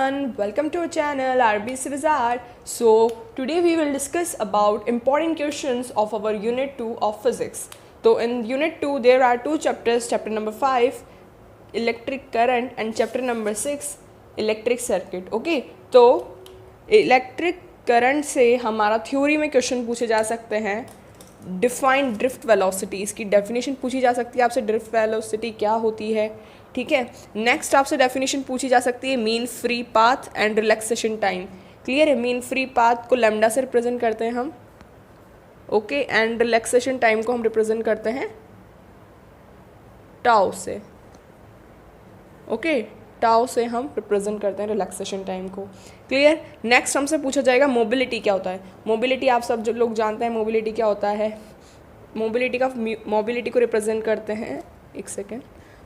everyone, welcome to our channel RBC Bazaar. So today we will discuss about important questions of our unit 2 of physics. So in unit 2 there are two chapters, chapter number 5 electric current and chapter number 6 electric circuit. Okay, तो electric current से हमारा theory में question पूछे जा सकते हैं. Define drift velocity, इसकी definition पूछी जा सकती है आपसे. ड्रिफ्ट वेलोसिटी क्या होती है, ठीक है. नेक्स्ट आपसे डेफिनेशन पूछी जा सकती है mean free path and relaxation time. Clear है. मीन फ्री पाथ को लैम्डा से रिप्रेजेंट करते हैं हम, ओके, एंड रिलैक्सेशन टाइम को हम रिप्रेजेंट करते हैं टाउ से, ओके. टाउ से हम रिप्रेजेंट करते हैं रिलैक्सेशन टाइम को. क्लियर. नेक्स्ट हमसे पूछा जाएगा मोबिलिटी क्या होता है. मोबिलिटी आप सब जो लोग जानते हैं मोबिलिटी क्या होता है. मोबिलिटी को रिप्रेजेंट करते हैं, एक सेकेंड,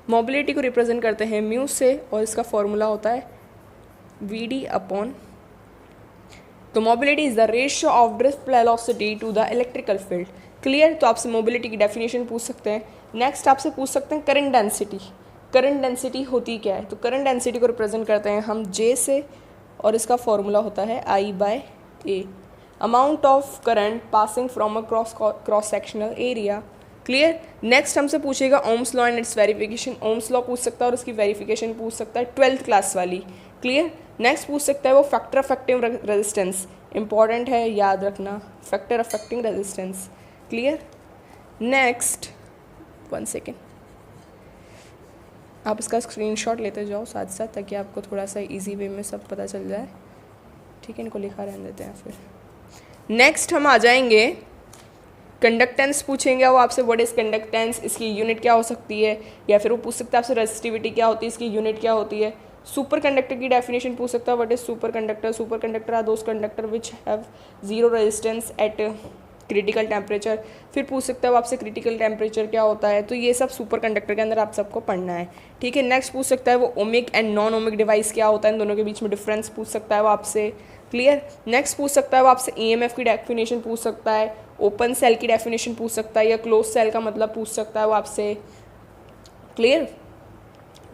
मोबिलिटी को रिप्रेजेंट करते हैं म्यू से, और इसका फॉर्मूला होता है वी अपॉन. तो mobility is the ratio of drift velocity to the electrical field. Clear. तो आपसे मोबिलिटी की डेफिनेशन पूछ सकते हैं. नेक्स्ट आपसे पूछ सकते हैं करंट डेंसिटी. करंट डेंसिटी होती क्या है. तो करंट डेंसिटी को रिप्रेजेंट करते हैं हम जे से, और इसका फॉर्मूला होता है I by A. Amount of current passing from a cross sectional area. Clear. Next हमसे पूछेगा Ohm's law and its verification. Ohm's law पूछ सकता है और उसकी वेरिफिकेशन पूछ सकता है 12th क्लास वाली. क्लियर. नेक्स्ट पूछ सकता है वो फैक्टर अफेक्टिंग रेजिस्टेंस. इंपॉर्टेंट है, याद रखना, factor affecting resistance. Clear. Next 1 second, आप इसका स्क्रीनशॉट लेते जाओ साथ साथ, ताकि आपको थोड़ा सा इजी वे में सब पता चल जाए, ठीक है. इनको लिखा रहने देते हैं. फिर नेक्स्ट हम आ जाएंगे कंडक्टेंस पूछेंगे वो आपसे. व्हाट इज़ कंडक्टेंस, इसकी यूनिट क्या हो सकती है. या फिर वो पूछ सकता है आपसे रेजिस्टिविटी क्या होती है, इसकी यूनिट क्या होती है. सुपर कंडक्टर की डेफिनेशन पूछ सकता है. What is super conductor. Super conductor are those conductor which have zero resistance at critical temperature. फिर पूछ सकता है वो आपसे क्रिटिकल टेम्परेचर क्या होता है. तो ये सब सुपर कंडक्टर के अंदर आप सबको पढ़ना है, ठीक है. नेक्स्ट पूछ सकता है वो ohmic and non ohmic device क्या होता है, इन दोनों के बीच में डिफरेंस पूछ सकता है वो आपसे. क्लियर. नेक्स्ट पूछ सकता है वो आपसे ईएमएफ की डेफिनेशन पूछ सकता है. ओपन सेल की डेफिनेशन पूछ सकता है, या क्लोज सेल का मतलब पूछ सकता है वो आपसे. क्लियर.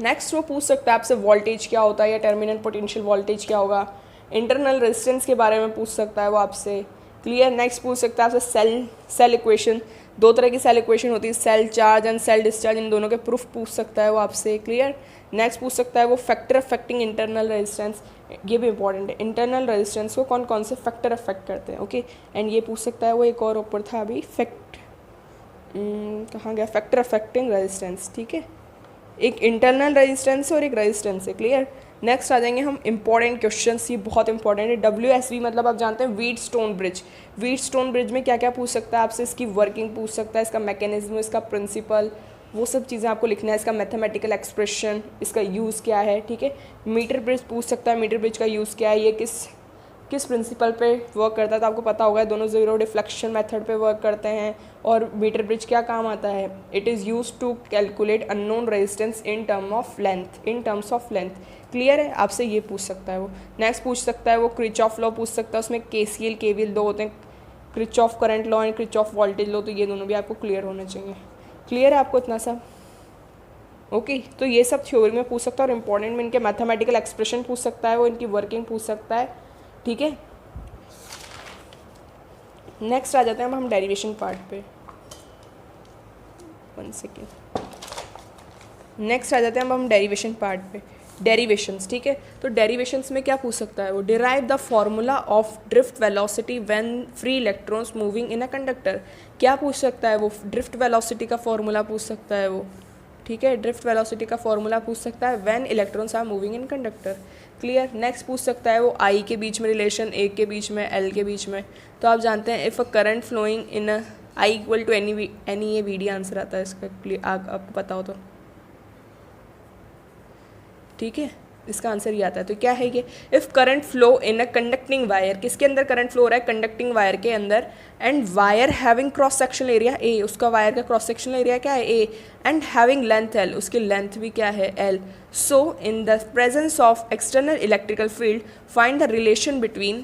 नेक्स्ट वो पूछ सकता है आपसे वोल्टेज क्या होता है, या टर्मिनल पोटेंशियल वोल्टेज क्या होगा. इंटरनल रेजिस्टेंस के बारे में पूछ सकता है वो आपसे. क्लियर. नेक्स्ट पूछ सकता है आपसे सेल इक्वेशन. दो तरह की सेल इक्वेशन होती है, cell charge and cell discharge. इन दोनों के प्रूफ पूछ सकता है वो आपसे. क्लियर. नेक्स्ट पूछ सकता है वो फैक्टर अफेक्टिंग इंटरनल रेजिस्टेंस. ये भी इंपॉर्टेंट है, इंटरनल रेजिस्टेंस को कौन कौन से फैक्टर अफेक्ट करते हैं, ओके. एंड ये पूछ सकता है वो एक और ऊपर था अभी, कहाँ गया, फैक्टर अफेक्टिंग रेजिस्टेंस, ठीक है. एक इंटरनल रेजिस्टेंस और एक रेजिस्टेंस है. क्लियर. नेक्स्ट आ जाएंगे हम इंपॉर्टेंट क्वेश्चंस. ये बहुत इंपॉर्टेंट है. WSB मतलब आप जानते हैं व्हीटस्टोन ब्रिज. व्हीटस्टोन ब्रिज में क्या क्या पूछ सकता है आपसे. इसकी वर्किंग पूछ सकता है, इसका मैकेनिज्म, इसका प्रिंसिपल, वो सब चीज़ें आपको लिखना है. इसका मैथमेटिकल एक्सप्रेशन, इसका यूज़ क्या है, ठीक है. मीटर ब्रिज पूछ सकता है, मीटर ब्रिज का यूज़ क्या है, ये किस प्रिंसिपल पे वर्क करता है. तो आपको पता होगा दोनों ज़ीरो डिफ्लेक्शन मेथड पे वर्क करते हैं. और मीटर ब्रिज क्या काम आता है. It is use to calculate unknown resistance in terms of length. Clear है. आपसे ये पूछ सकता है वो. नेक्स्ट पूछ सकता है वो किरचॉफ लॉ पूछ सकता है. उसमें KCL KVL दो होते हैं, Kirchhoff current law and Kirchhoff voltage law. तो ये दोनों भी आपको क्लियर होने चाहिए. क्लियर है आपको इतना सब, ओके. तो ये सब थ्योरी में पूछ सकता है. और इंपॉर्टेंट में इनके मैथमेटिकल एक्सप्रेशन पूछ सकता है वो, इनकी वर्किंग पूछ सकता है, ठीक है. नेक्स्ट आ जाते हैं हम डेरिवेशन पार्ट पे. 1 सेकेंड. नेक्स्ट आ जाते हैं हम डेरिवेशन पार्ट पे. डेरिवेशंस, ठीक है. तो डेरिवेशंस में क्या पूछ सकता है वो. Derive the formula of drift velocity when free electrons moving in a conductor. क्या पूछ सकता है वो. ड्रिफ्ट वेलोसिटी का फॉर्मूला पूछ सकता है वो, ठीक है. ड्रिफ्ट वेलोसिटी का फॉर्मूला पूछ सकता है when electrons are moving in conductor. Clear. Next पूछ सकता है वो आई के बीच में रिलेशन, ए के बीच में, एल के बीच में. तो आप जानते हैं if a current flowing in I equal to any A V D answer आता है इसका. आपको पता हो तो, ठीक है. इसका आंसर ये आता है. तो क्या है ये. If current flow in a conducting wire, किसके अंदर करंट फ्लो हो रहा है, कंडक्टिंग वायर के अंदर. And wire having cross sectional area A, उसका वायर का क्रॉस सेक्शनल एरिया क्या है A. And having length L, उसकी लेंथ भी क्या है L. So in the presence of external electrical field find the relation between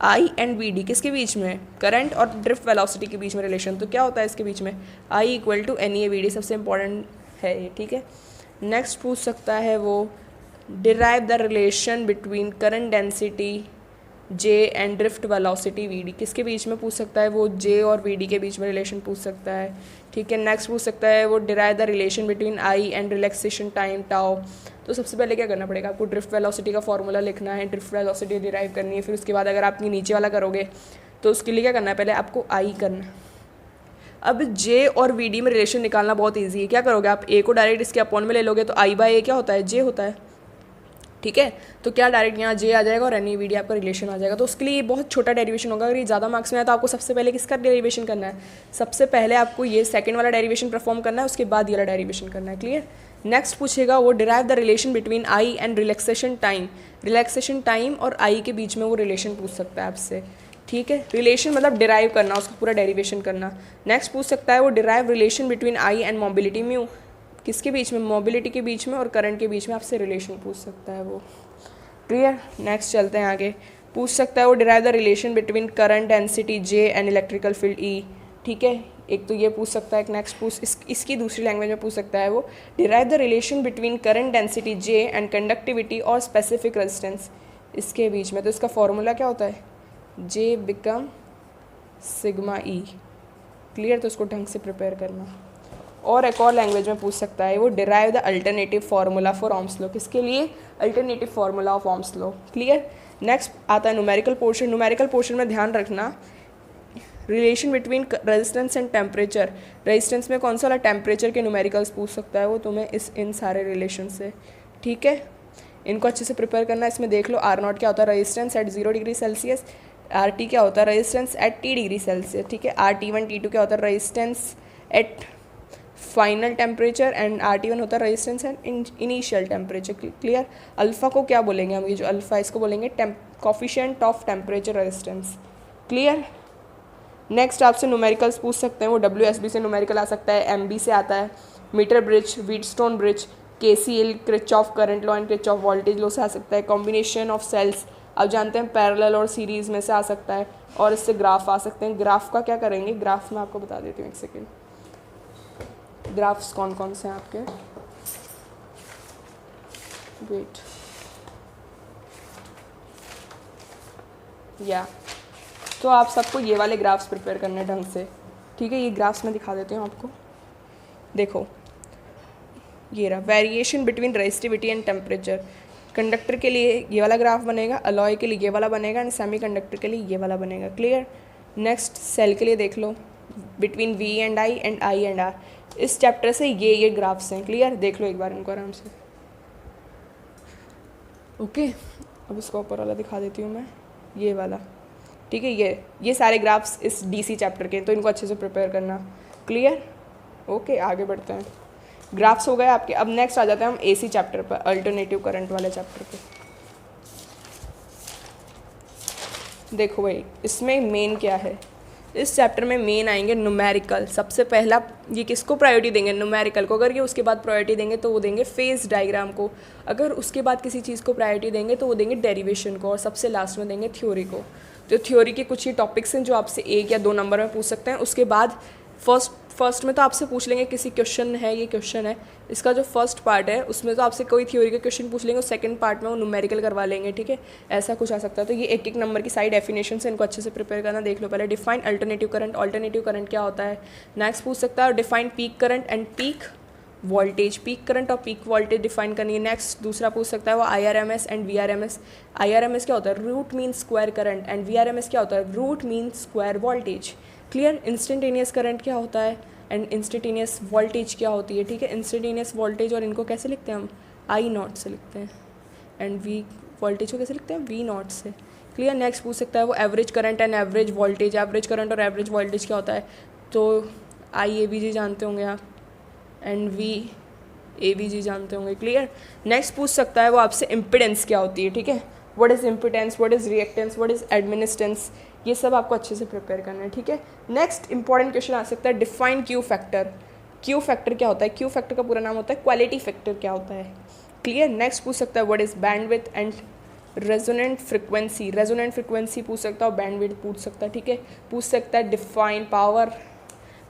I and V D. किसके बीच में, करंट और ड्रिफ्ट वेलोसिटी के बीच में रिलेशन. तो क्या होता है इसके बीच में, I equal to N A V D. सबसे इंपॉर्टेंट है ये, ठीक है. नेक्स्ट पूछ सकता है वो derive the relation between current density J and drift velocity V D. किसके बीच में पूछ सकता है वो, जे और वी डी के बीच में रिलेशन पूछ सकता है, ठीक है। नेक्स्ट पूछ सकता है वो derive the relation between I and relaxation time tau. तो सबसे पहले क्या करना पड़ेगा आपको, ड्रिफ्ट वेलोसिटी का फॉर्मूला लिखना है, ड्रिफ्ट वेलोसिटी डिराइव करनी है। फिर उसके बाद अगर आप नीचे वाला करोगे तो उसके लिए क्या करना है, पहले आपको आई करना है। अब जे और वी डी में रिलेशन निकालना बहुत ईजी है। क्या करोगे आप, ए को डायरेक्ट इसके अपॉन में ले लोगे तो आई बाई ए क्या होता है, जे होता है, ठीक है। तो क्या डायरेक्ट यहाँ जे आ जाएगा और एन ई वी डी आपका रिलेशन आ जाएगा। तो उसके लिए ये बहुत छोटा डेरिवेशन होगा। अगर ये ज़्यादा मार्क्स में आया तो आपको सबसे पहले किसका डेरिवेशन करना है, सबसे पहले आपको ये सेकंड वाला डेरिवेशन परफॉर्म करना है, उसके बाद ये वाला डेरिवेशन करना है, क्लियर। नेक्स्ट पूछेगा वो derive the relation between I and relaxation time. Relaxation time और आई के बीच में वो रिलेशन पूछ सकता है आपसे, ठीक है। रिलेशन मतलब डिराइव करना, उसका पूरा डेरिवेशन करना। नेक्स्ट पूछ सकता है वो derive relation between I and mobility mu. किसके बीच में, मोबिलिटी के बीच में और करंट के बीच में आपसे रिलेशन पूछ सकता है वो, क्लियर। नेक्स्ट चलते हैं आगे। पूछ सकता है वो derive the relation between current density J and electrical field E, ठीक है। एक तो ये पूछ सकता है, नेक्स्ट इसकी दूसरी लैंग्वेज में पूछ सकता है वो derive the relation between current density J and conductivity और स्पेसिफिक रेजिस्टेंस, इसके बीच में। तो इसका फॉर्मूला क्या होता है, जे बिकम सिग्मा ई, क्लियर। तो उसको ढंग से प्रिपेयर करना। और एक और लैंग्वेज में पूछ सकता है वो derive the alternative formula for Ohm's law. किसके लिए, alternative formula of Ohm's law, clear. Next आता है न्यूमेरिकल पोर्शन। न्यूमेरिकल पोर्शन में ध्यान रखना relation between resistance and temperature. Resistance में कौन सा वाला, टेम्परेचर के न्यूमेरिकल्स पूछ सकता है वो तुम्हें इन सारे रिलेशन से, ठीक है। इनको अच्छे से प्रिपेयर करना। इसमें देख लो आर नॉट क्या होता है, resistance at 0 degree Celsius. R T क्या होता है, resistance at T degree Celsius, ठीक है। आर टी 1 टी 2 क्या होता है, resistance at final temperature. And R T 1 होता है resistance and initial temperature, clear. Alpha को क्या बोलेंगे हम, ये जो अल्फा इसको बोलेंगे coefficient of temperature resistance, clear. Next आपसे न्यूमेरिकल्स पूछ सकते हैं वो WSB से न्यूमेरिकल आ सकता है, MB से आता है, metre bridge, Wheatstone bridge, KCL Kirchhoff current law and Kirchhoff voltage law से आ सकता है, कॉम्बिनेशन ऑफ सेल्स अब जानते हैं पैरेलल और सीरीज में से आ सकता है, और इससे ग्राफ आ सकते हैं। ग्राफ का क्या करेंगे, ग्राफ में आपको बता देती हूँ, एक सेकेंड। ग्राफ्स कौन कौन से हैं आपके, वेट, या तो आप सबको ये वाले ग्राफ्स प्रिपेयर करने ढंग से, ठीक है। ये ग्राफ्स मैं दिखा देती हूँ आपको, देखो ये रहा variation between resistivity and temperature. Conductor के लिए ये वाला ग्राफ बनेगा, अलॉय के लिए ये वाला बनेगा, एंड सेमी कंडक्टर के लिए ये वाला बनेगा, क्लियर। नेक्स्ट सेल के लिए देख लो between V and I and I and R। इस चैप्टर से ये ग्राफ्स हैं, क्लियर। देख लो एक बार इनको आराम से, ओके। अब इसको ऊपर वाला दिखा देती हूँ मैं, ये वाला, ठीक है। ये सारे ग्राफ्स इस DC चैप्टर के, तो इनको अच्छे से प्रिपेयर करना, क्लियर, ओके। आगे बढ़ते हैं, ग्राफ्स हो गए आपके। अब नेक्स्ट आ जाते हैं हम AC चैप्टर पर, अल्टरनेटिव करंट वाले चैप्टर पे। देखो भाई इसमें मेन क्या है, इस चैप्टर में मेन आएंगे न्यूमेरिकल। सबसे पहला ये किसको प्रायोरिटी देंगे, न्यूमेरिकल को। अगर ये उसके बाद प्रायोरिटी देंगे तो वो देंगे फेज डायग्राम को। अगर उसके बाद किसी चीज़ को प्रायोरिटी देंगे तो वो देंगे डेरिवेशन को, और सबसे लास्ट में देंगे थ्योरी को। तो थ्योरी के कुछ ही टॉपिक्स हैं जो आपसे 1 या 2 नंबर में पूछ सकते हैं। उसके बाद फर्स्ट में तो आपसे पूछ लेंगे किसी क्वेश्चन है, ये क्वेश्चन है, इसका जो फर्स्ट पार्ट है उसमें तो आपसे कोई थ्योरी का क्वेश्चन पूछ लेंगे, और सेकंड पार्ट में वो न्यूमेरिकल करवा लेंगे, ठीक है। ऐसा कुछ आ सकता है। तो ये 1-1 नंबर की सारी डेफिनेशन से इनको अच्छे से प्रिपेयर करना। देख लो पहले define alternative current. Alternative current क्या होता है। नेक्स्ट पूछ सकता है define peak current and peak voltage. Peak current और पीक वोल्टेज डिफाइन करनी है। नेक्स्ट दूसरा पूछ सकता है वो IRMS एंड VRMS। IRMS क्या होता है, root mean square current, and VRMS क्या होता है, root mean square voltage, clear. Instantaneous current क्या होता है एंड इंस्टेंटेनियस वोल्टेज क्या होती है, ठीक है। इंस्टेंटेनियस वोल्टेज, और इनको कैसे लिखते हैं हम, I0 से लिखते हैं, एंड V वोल्टेज को कैसे लिखते हैं, V0 से, क्लियर। नेक्स्ट पूछ सकता है वो average current and average voltage. Average current और एवरेज वोल्टेज क्या होता है, तो IAVG जानते होंगे आप, एंड VAVG जानते होंगे, क्लियर। नेक्स्ट पूछ सकता है वो आपसे इम्पिडेंस क्या होती है, ठीक है। What is impedance, what is reactance, what is admittance, ये सब आपको अच्छे से प्रिपेयर करना है, ठीक है। नेक्स्ट इंपॉर्टेंट क्वेश्चन आ सकता है define Q factor. Q factor क्या होता है, क्यू फैक्टर का पूरा नाम होता है क्वालिटी फैक्टर क्या होता है, क्लियर। नेक्स्ट पूछ सकता है what is bandwidth and resonant frequency. Resonant frequency पूछ सकता है, और बैंडविड्थ पूछ सकता है, ठीक है। पूछ सकता है डिफाइन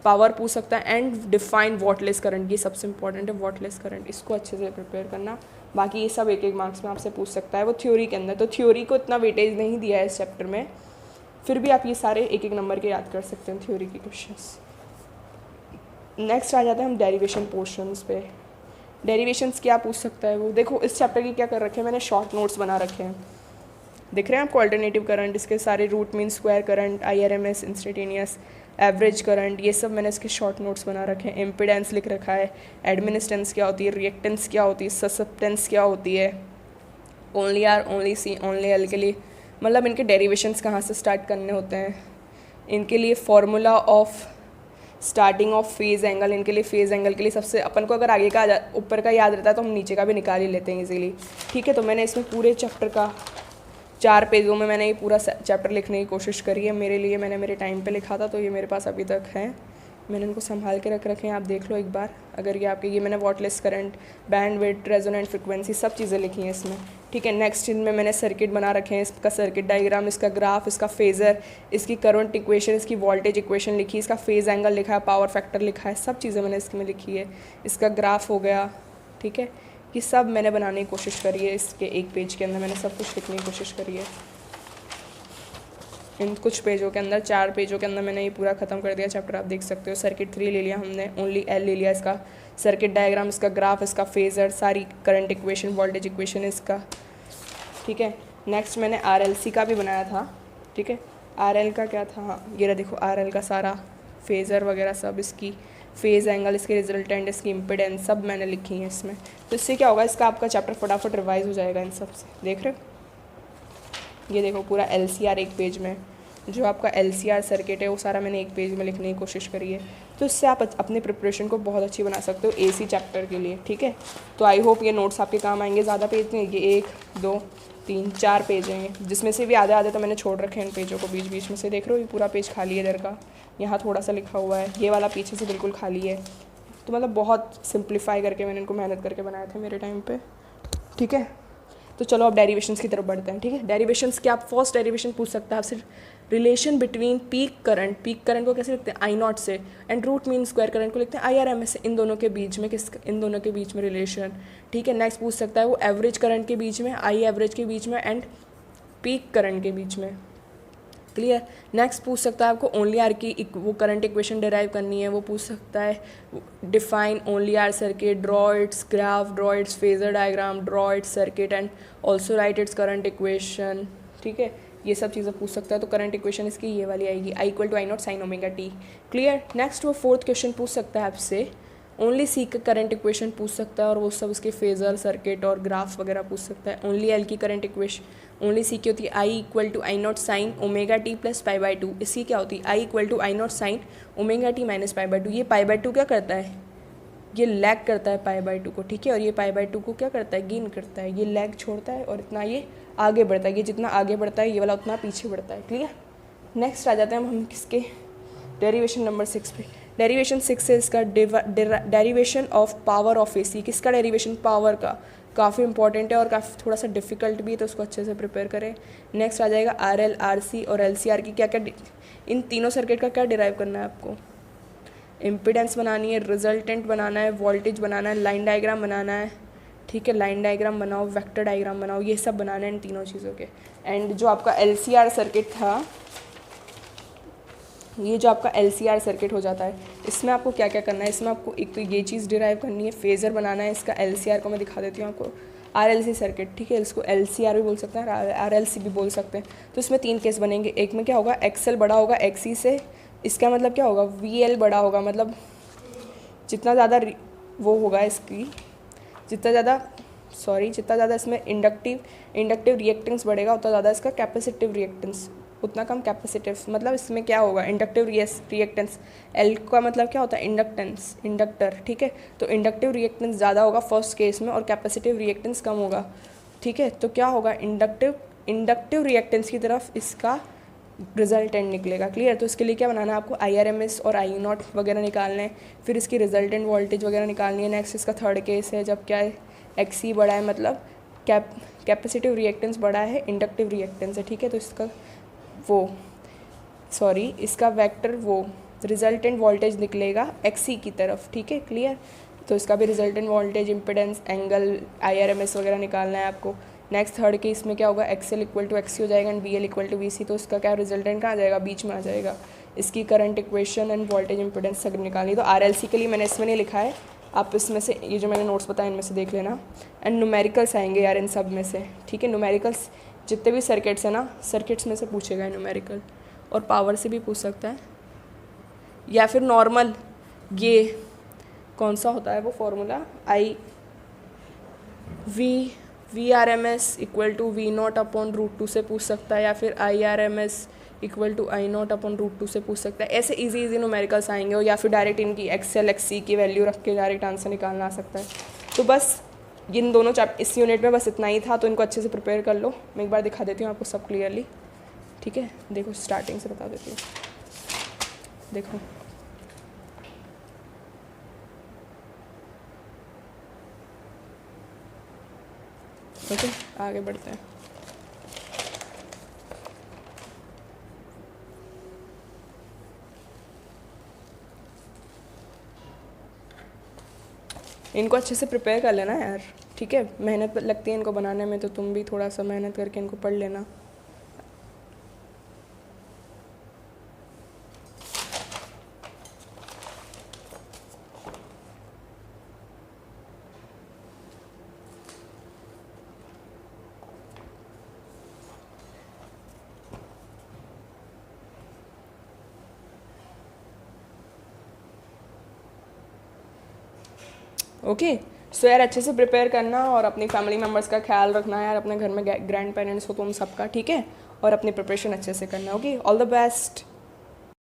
पावर पूछ सकता है, एंड डिफाइन वॉटलेस करंट। ये सबसे इंपॉर्टेंट है, वॉटलेस करंट, इसको अच्छे से प्रिपेयर करना। बाकी ये सब एक एक मार्क्स में आपसे पूछ सकता है, वो थ्योरी के अंदर। तो थ्योरी को इतना वेटेज नहीं दिया है इस चैप्टर में, फिर भी आप ये सारे एक एक नंबर के याद कर सकते हैं थ्योरी के क्वेश्चंस। नेक्स्ट आ जाते हैं हम डेरिवेशन पोर्शंस पे। डेरिवेशंस क्या पूछ सकता है वो, देखो इस चैप्टर की क्या कर रखे हैं मैंने, शॉर्ट नोट्स बना रखे हैं, दिख रहे हैं आपको। अल्टरनेटिव करंट, इसके सारे root mean square current, IRMS, instantaneous, average current, ये सब मैंने इसके शॉर्ट नोट्स बना रखे हैं। इम्पिडेंस लिख रखा है, एडमिनिस्टेंस क्या होती है, रिएक्टेंस क्या होती है, ससेप्टेंस क्या होती है, only R, only C, only L के लिए मतलब इनके डेरिवेशंस कहाँ से स्टार्ट करने होते हैं, इनके लिए formula of starting of phase angle, इनके लिए फेज़ एंगल के लिए सबसे अपन को अगर आगे का ऊपर का याद रहता है तो हम नीचे का भी निकाल ही लेते हैं इजीली, ठीक है। तो मैंने इसमें पूरे चैप्टर का 4 पेजों में मैंने ये पूरा चैप्टर लिखने की कोशिश करी है। मेरे लिए मैंने मेरे टाइम पे लिखा था, तो ये मेरे पास अभी तक है, मैंने इनको संभाल के रख रखे हैं, आप देख लो एक बार। अगर ये आपके, ये मैंने wattless current, band width, resonant frequency, सब चीज़ें लिखी हैं इसमें, ठीक है। नेक्स्ट इनमें मैंने सर्किट बना रखे हैं, इसका सर्किट डायग्राम, इसका ग्राफ, इसका फेज़र, इसकी करंट इक्वेशन, इसकी वोल्टेज इक्वेशन लिखी, इसका फेज़ एंगल लिखा है, पावर फैक्टर लिखा है, सब चीज़ें मैंने इसमें लिखी है। इसका ग्राफ हो गया, ठीक है, ये सब मैंने बनाने की कोशिश करी है। इसके एक पेज के अंदर मैंने सब कुछ लिखने की कोशिश करी है। इन कुछ पेजों के अंदर, 4 पेजों के अंदर मैंने ये पूरा ख़त्म कर दिया चैप्टर, आप देख सकते हो। सर्किट 3 ले लिया हमने, ओनली L ले लिया, इसका सर्किट डायग्राम, इसका ग्राफ, इसका फेज़र, सारी करंट इक्वेशन, वोल्टेज इक्वेशन इसका, ठीक है। नेक्स्ट मैंने RLC का भी बनाया था, ठीक है। RL का क्या था, हाँ ये रहा, देखो RL का सारा फेज़र वगैरह सब, इसकी फेज़ एंगल, इसके रिजल्टेंट, इसकी इम्पिडेंस, सब मैंने लिखी है इसमें। तो इससे क्या होगा, इसका आपका चैप्टर फटाफट रिवाइज हो जाएगा इन सब से, देख रहे हो। ये देखो पूरा LCR एक पेज में, जो आपका LCR सर्किट है वो सारा मैंने एक पेज में लिखने की कोशिश करी है। तो इससे आप अपने प्रिपरेशन को बहुत अच्छी बना सकते हो AC चैप्टर के लिए, ठीक है। तो आई होप ये नोट्स आपके काम आएंगे। ज़्यादा पेज नहीं, ये 1 2 3 4 पेज हैं, जिसमें से भी आधे आधे तो मैंने छोड़ रखे हैं इन पेजों को बीच बीच में से, देख रहे हो। ये पूरा पेज खाली है इधर का, यहाँ थोड़ा सा लिखा हुआ है, ये वाला पीछे से बिल्कुल खाली है। तो मतलब बहुत सिंप्लीफाई करके मैंने इनको मेहनत करके बनाए थे मेरे टाइम पे, ठीक है। तो चलो अब डेरिवेशंस की तरफ बढ़ते हैं, ठीक है। डेरिवेशंस के आप फर्स्ट डेरिवेशन पूछ सकता है आपसे, रिलेशन बिटवीन पीक करंट को कैसे लिखते हैं, I0 से, and root mean square current को लिखते हैं IRMS से, इन दोनों के बीच में इन दोनों के बीच में रिलेशन, ठीक है। नेक्स्ट पूछ सकता है वो एवरेज करंट के बीच में, I एवरेज के बीच में, एंड पीक करंट के बीच में, क्लियर। नेक्स्ट पूछ सकता है आपको ओनली आर की वो करंट इक्वेशन डिराइव करनी है, वो पूछ सकता है define only R circuit, draw it's graph, draw it's phasor diagram, draw it's circuit, and also right its current equation, ठीक है। ये सब चीज़ें पूछ सकता है। तो करंट इक्वेशन इसकी ये वाली आएगी, I = I0 sin ω t, clear. Next वो 4th क्वेश्चन पूछ सकता है आपसे, ओनली सी का करंट इक्वेशन पूछ सकता है, और वो सब उसके फेजर, सर्किट और ग्राफ वगैरह पूछ सकता है। ओनली एल की करंट इक्वेशन, ओनली सी की होती है I = I0 sin ω t + π/2। इसकी क्या होती है, I = I0 sin ω t - π/2। ये π/2 क्या करता है, ये लैग करता है π/2 को, ठीक है। और ये π/2 को क्या करता है, गेन करता है। ये लैग छोड़ता है और इतना ये आगे बढ़ता है, ये जितना आगे बढ़ता है ये वाला उतना पीछे बढ़ता है, क्लियर। नेक्स्ट आ जाते हैं हम किसके, डेरिवेशन नंबर 6 पे। डेरिवेशन 6 है इसका derivation of power of AC। किसका डेरिवेशन, पावर का, काफ़ी इंपॉर्टेंट है और काफ़ी थोड़ा सा डिफिकल्ट भी है, तो उसको अच्छे से प्रिपेयर करें। नेक्स्ट आ जाएगा RL, RC और LCR की क्या क्या, इन तीनों सर्किट का क्या डिराइव करना है आपको, इम्पिडेंस बनानी है, रिजल्टेंट बनाना है, वोल्टेज बनाना है, लाइन डायग्राम बनाना है, ठीक है। लाइन डायग्राम बनाओ, वेक्टर डायग्राम बनाओ, ये सब बनाना है इन तीनों चीज़ों के। एंड जो आपका LCR सर्किट था, ये जो आपका LCR सर्किट हो जाता है, इसमें आपको क्या क्या करना है, इसमें आपको एक तो ये चीज़ डिराइव करनी है, फेज़र बनाना है। इसका LCR को मैं दिखा देती हूँ आपको, RLC सर्किट, ठीक है। इसको LCR भी बोल सकते हैं, RLC भी बोल सकते हैं। तो इसमें 3 केस बनेंगे। एक में क्या होगा, XL बड़ा होगा XC से, इसका मतलब क्या होगा, VL बड़ा होगा, मतलब जितना ज़्यादा वो होगा इसकी, जितना ज़्यादा इसमें इंडक्टिव रिएक्टेंस बढ़ेगा, उतना ज़्यादा इसका कैपेसिटिव रिएक्टेंस, उतना कम कैपेसिटिव। मतलब इसमें क्या होगा, इंडक्टिव रिएक्टेंस, L का मतलब क्या होता है, इंडक्टेंस, इंडक्टर, ठीक है। तो इंडक्टिव रिएक्टेंस ज़्यादा होगा फर्स्ट केस में और कैपेसिटिव रिएक्टेंस कम होगा, ठीक है। तो क्या होगा, इंडक्टिव रिएक्टेंस की तरफ इसका रिजल्टेंट निकलेगा, क्लियर। तो इसके लिए क्या बनाना है आपको, IRMS और I0 वगैरह निकालना है, फिर इसकी रिजल्टेंट वोल्टेज वगैरह निकालनी है। नेक्स्ट इसका थर्ड केस है, जब क्या है, XC बड़ा है, मतलब कैपेसिटिव रिएक्टेंस बड़ा है, इंडक्टिव रिएक्टेंस है, ठीक है। तो इसका इसका वेक्टर रिजल्टेंट वोल्टेज निकलेगा XC की तरफ, ठीक है, क्लियर। तो इसका भी resultant voltage, impedance, angle, IRMS वगैरह निकालना है आपको। नेक्स्ट थर्ड के इसमें क्या होगा, XL इक्वल टू XC हो जाएगा and BL equal to VC, तो इसका क्या रिजल्टेंट कहाँ आ जाएगा, बीच में आ जाएगा। इसकी current equation end voltage impedance सब निकालनी। तो RLC के लिए मैंने इसमें नहीं लिखा है, आप इसमें से ये जो मैंने नोट्स बताए इनमें से देख लेना। एंड न्यूमेरिकल्स आएंगे यार इन सब में से, ठीक है। न्यूमेरिकल्स जितने भी सर्किट्स हैं ना, सर्किट्स में से पूछेगा न्यूमेरिकल, और पावर से भी पूछ सकता है, या फिर नॉर्मल ये कौन सा होता है वो formula, VRMS equal to V0 upon √2 से पूछ सकता है, या फिर IRMS equal to I0 upon √2 से पूछ सकता है। ऐसे इजी न्यूमेरिकल्स आएंगे, और या फिर डायरेक्ट इनकी XL XC की वैल्यू रख के डायरेक्ट आंसर निकालना आ सकता है। तो बस इन दोनों इस यूनिट में बस इतना ही था, तो इनको अच्छे से प्रिपेयर कर लो। मैं एक बार दिखा देती हूँ आपको सब क्लियरली, ठीक है। देखो स्टार्टिंग से बता देती हूँ, देखो ओके, आगे बढ़ते हैं। इनको अच्छे से प्रिपेयर कर लेना यार, ठीक है। मेहनत लगती है इनको बनाने में, तो तुम भी थोड़ा सा मेहनत करके इनको पढ़ लेना। ओके, सो यार अच्छे से प्रिपेयर करना, और अपनी फैमिली मेम्बर्स का ख्याल रखना यार, अपने घर में ग्रैंड पेरेंट्स हो तुम सबका, ठीक है। और अपनी प्रिपरेशन अच्छे से करना, ओके। All the best.